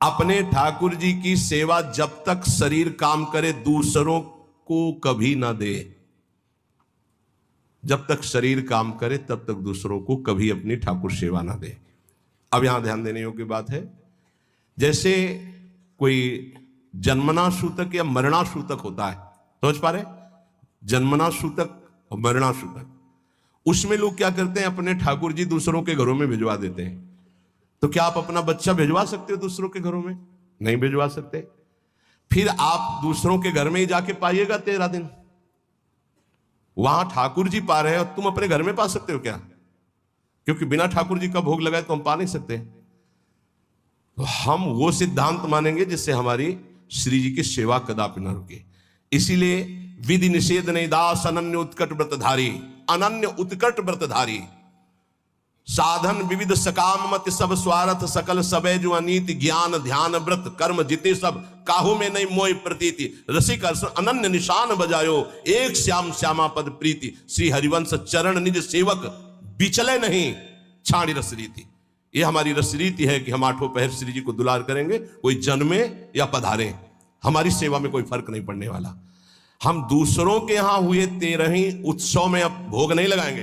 अपने ठाकुर जी की सेवा जब तक शरीर काम करे दूसरों को कभी ना दे। जब तक शरीर काम करे तब तक दूसरों को कभी अपनी ठाकुर सेवा ना दे। अब यहां ध्यान देने योग्य बात है, जैसे कोई जन्मना सूतक या मरना सूतक होता है, समझ पा रहे? जन्मना सूतक और मरना सूतक, उसमें लोग क्या करते हैं, अपने ठाकुर जी दूसरों के घरों में भिजवा देते हैं। तो क्या आप अपना बच्चा भिजवा सकते हो दूसरों के घरों में? नहीं भिजवा सकते। फिर आप दूसरों के घर में ही जाके पाइएगा 13 दिन। वहां ठाकुर जी पा रहे हैं और तुम अपने घर में पा सकते हो क्या? क्योंकि बिना ठाकुर जी का भोग लगाए तो हम पा नहीं सकते। तो हम वो सिद्धांत मानेंगे जिससे हमारी श्री जी की सेवा कदापि न रुके। इसीलिए विधि निषेध नहीं दास अनन्य उत्कट व्रतधारी, अनन्य उत्कट व्रतधारी, साधन विविध सकाम मत सब स्वार्थ सकल सबे जो अनीति ज्ञान ध्यान व्रत कर्म जिते सब काहू में नहीं मोय प्रतीति रसिक अनन्य निशान बजायो एक श्याम श्यामा पद प्रीति श्री हरिवंश चरण निज सेवक बिचले नहीं छाड़ी रस रीति। ये हमारी रस रीति है कि हम आठों पहर श्री जी को दुलार करेंगे, कोई जन्मे या पधारे, हमारी सेवा में कोई फर्क नहीं पड़ने वाला। हम दूसरों के यहां हुए 13 उत्सव में अब भोग नहीं लगाएंगे,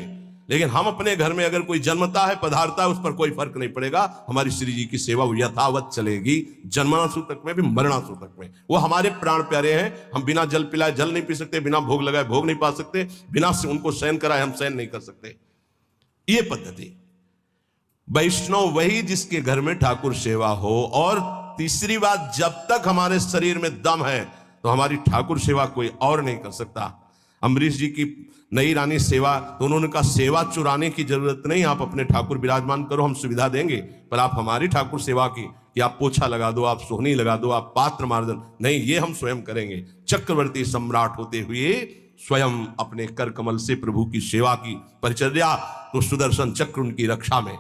लेकिन हम अपने घर में अगर कोई जन्मता है पधारता है उस पर कोई फर्क नहीं पड़ेगा। हमारी श्री जी की सेवा यथावत चलेगी, जन्मना सूतक में भी मरना सूतक में। वो हमारे प्राण प्यारे हैं, हम बिना जल पिलाए जल नहीं पी सकते, बिना भोग लगाए भोग नहीं पा सकते, बिना से उनको शयन कराए हम शयन नहीं कर सकते। ये पद्धति वैष्णव वही जिसके घर में ठाकुर सेवा हो। और तीसरी बात, जब तक हमारे शरीर में दम है तो हमारी ठाकुर सेवा कोई और नहीं कर सकता। अम्बरीश जी की नई रानी सेवा, तो उन्होंने कहा सेवा चुराने की जरूरत नहीं, आप अपने ठाकुर विराजमान करो, हम सुविधा देंगे, पर आप हमारी ठाकुर सेवा की कि आप पोछा लगा दो, आप सोहनी लगा दो, आप पात्र मार्जन नहीं, ये हम स्वयं करेंगे। चक्रवर्ती सम्राट होते हुए स्वयं अपने कर कमल से प्रभु की सेवा की परिचर्या, तो सुदर्शन चक्र उनकी रक्षा में।